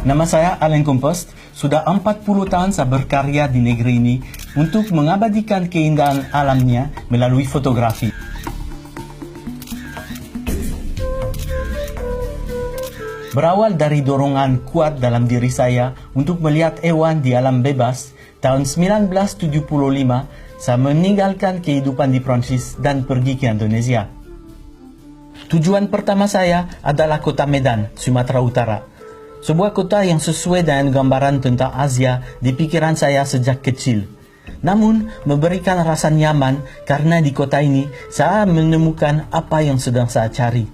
Nama saya Alain Kompost. Sudah 40 tahun saya berkarya di negeri ini untuk mengabadikan keindahan alamnya melalui fotografi. Berawal dari dorongan kuat dalam diri saya untuk melihat hewan di alam bebas, tahun 1975 saya meninggalkan kehidupan di Prancis dan pergi ke Indonesia. Tujuan pertama saya adalah kota Medan, Sumatera Utara. Sebuah kota yang sesuai dengan gambaran tentang Asia di pikiran saya sejak kecil. Namun, memberikan rasa nyaman karena di kota ini saya menemukan apa yang sedang saya cari.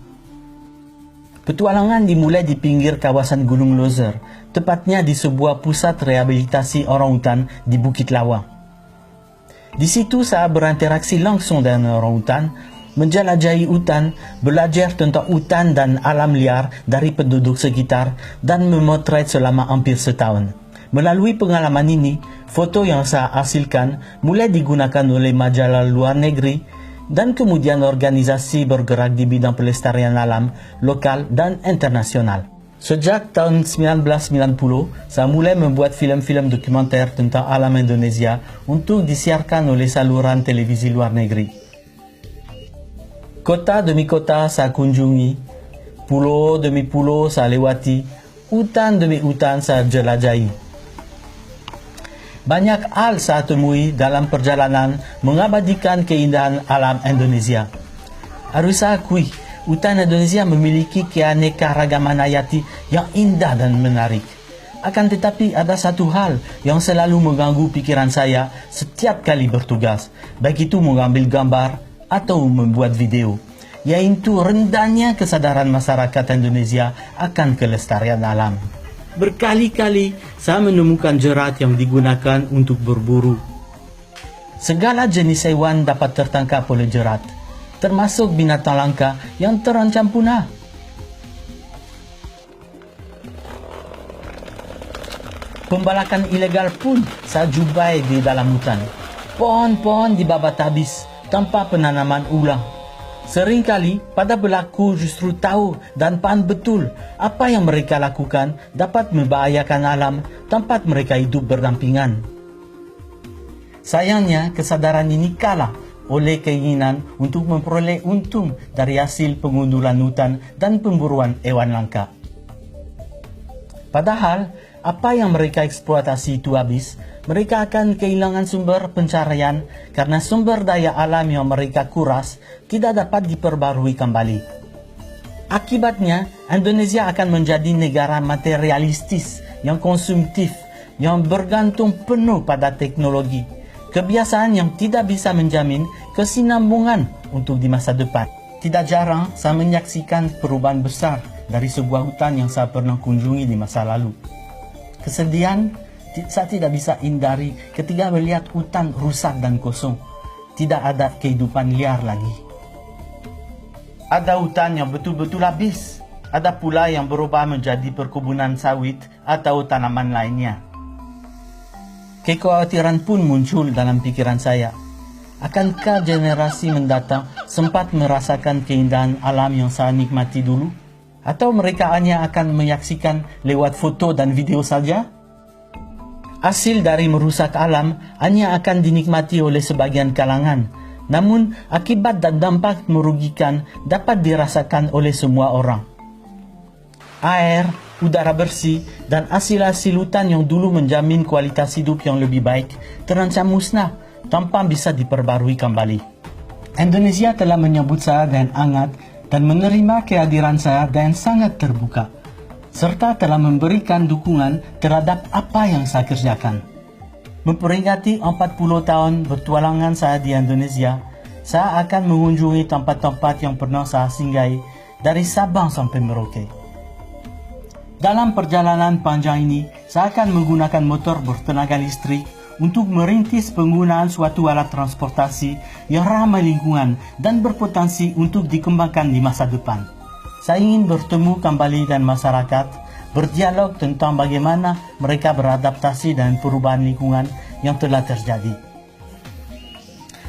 Petualangan dimulai di pinggir kawasan Gunung Loser, tepatnya di sebuah pusat rehabilitasi orangutan di Bukit Lawang. Di situ saya berinteraksi langsung dengan orangutan, menjelajahi hutan, belajar tentang hutan dan alam liar dari penduduk sekitar, dan memotret selama hampir setahun. Melalui pengalaman ini, foto yang saya hasilkan mulai digunakan oleh majalah luar negeri dan kemudian organisasi bergerak di bidang pelestarian alam lokal dan internasional. Sejak tahun 1990, saya mulai membuat film-film dokumenter tentang alam Indonesia untuk disiarkan oleh saluran televisi luar negeri. Kota demi kota saya kunjungi, pulau demi pulau saya lewati, hutan demi hutan saya jelajahi. Banyak hal saya temui dalam perjalanan mengabadikan keindahan alam Indonesia. Harus saya akui, hutan Indonesia memiliki keanekaragaman hayati yang indah dan menarik. Akan tetapi ada satu hal yang selalu mengganggu pikiran saya setiap kali bertugas, baik itu mengambil gambar atau membuat video, yaitu rendahnya kesadaran masyarakat Indonesia akan kelestarian alam. Berkali-kali saya menemukan jerat yang digunakan untuk berburu. Segala jenis hewan dapat tertangkap oleh jerat, termasuk binatang langka yang terancam punah. Pembalakan ilegal pun saya jumpai di dalam hutan. Pohon-pohon dibabat habis tanpa penanaman ulang. Seringkali pada pelaku justru tahu dan paham betul apa yang mereka lakukan dapat membahayakan alam tempat mereka hidup berdampingan. Sayangnya kesadaran ini kalah oleh keinginan untuk memperoleh untung dari hasil pengundulan hutan dan pemburuan hewan langka. Padahal apa yang mereka eksploitasi itu habis, mereka akan kehilangan sumber pencaharian karena sumber daya alam yang mereka kuras tidak dapat diperbarui kembali. Akibatnya, Indonesia akan menjadi negara materialistis yang konsumtif, yang bergantung penuh pada teknologi, kebiasaan yang tidak bisa menjamin kesinambungan untuk di masa depan. Tidak jarang saya menyaksikan perubahan besar dari sebuah hutan yang saya pernah kunjungi di masa lalu. Kesedihan saya tidak bisa hindari ketika melihat hutan rusak dan kosong. Tidak ada kehidupan liar lagi. Ada hutan yang betul-betul habis. Ada pula yang berubah menjadi perkebunan sawit atau tanaman lainnya. Kekhawatiran pun muncul dalam pikiran saya. Akankah generasi mendatang sempat merasakan keindahan alam yang saya nikmati dulu? Atau mereka hanya akan menyaksikan lewat foto dan video saja? Hasil dari merusak alam hanya akan dinikmati oleh sebagian kalangan. Namun, akibat dan dampak merugikan dapat dirasakan oleh semua orang. Air, udara bersih, dan hasil-hasil hutan yang dulu menjamin kualitas hidup yang lebih baik terancam musnah tanpa bisa diperbarui kembali. Indonesia telah menyambut saya dengan hangat dan menerima kehadiran saya dengan sangat terbuka, serta telah memberikan dukungan terhadap apa yang saya kerjakan. Memperingati 40 tahun bertualangan saya di Indonesia, saya akan mengunjungi tempat-tempat yang pernah saya singgahi dari Sabang sampai Merauke. Dalam perjalanan panjang ini, saya akan menggunakan motor bertenaga listrik untuk merintis penggunaan suatu alat transportasi yang ramah lingkungan dan berpotensi untuk dikembangkan di masa depan. Saya ingin bertemu kembali dengan masyarakat, berdialog tentang bagaimana mereka beradaptasi dengan perubahan lingkungan yang telah terjadi.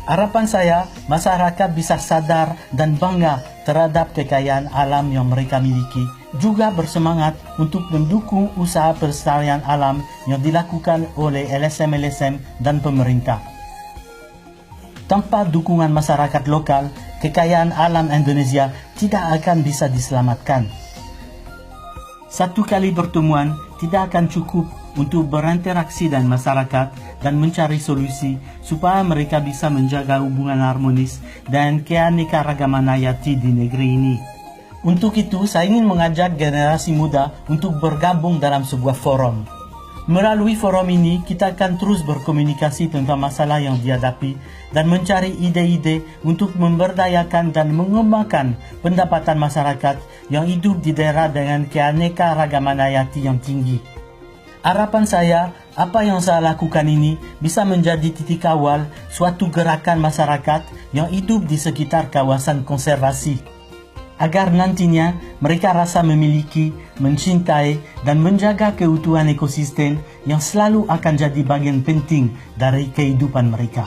Harapan saya, masyarakat bisa sadar dan bangga terhadap kekayaan alam yang mereka miliki juga bersemangat untuk mendukung usaha pelestarian alam yang dilakukan oleh LSM-LSM dan pemerintah. Tanpa dukungan masyarakat lokal, kekayaan alam Indonesia tidak akan bisa diselamatkan. Satu kali pertemuan tidak akan cukup untuk berinteraksi dengan masyarakat dan mencari solusi supaya mereka bisa menjaga hubungan harmonis dan keanekaragaman hayati di negeri ini. Untuk itu, saya ingin mengajak generasi muda untuk bergabung dalam sebuah forum. Melalui forum ini, kita akan terus berkomunikasi tentang masalah yang dihadapi dan mencari ide-ide untuk memberdayakan dan mengembangkan pendapatan masyarakat yang hidup di daerah dengan keanekaragaman hayati yang tinggi. Harapan saya, apa yang saya lakukan ini bisa menjadi titik awal suatu gerakan masyarakat yang hidup di sekitar kawasan konservasi, agar nantinya mereka rasa memiliki, mencintai, dan menjaga keutuhan ekosistem yang selalu akan jadi bagian penting dari kehidupan mereka.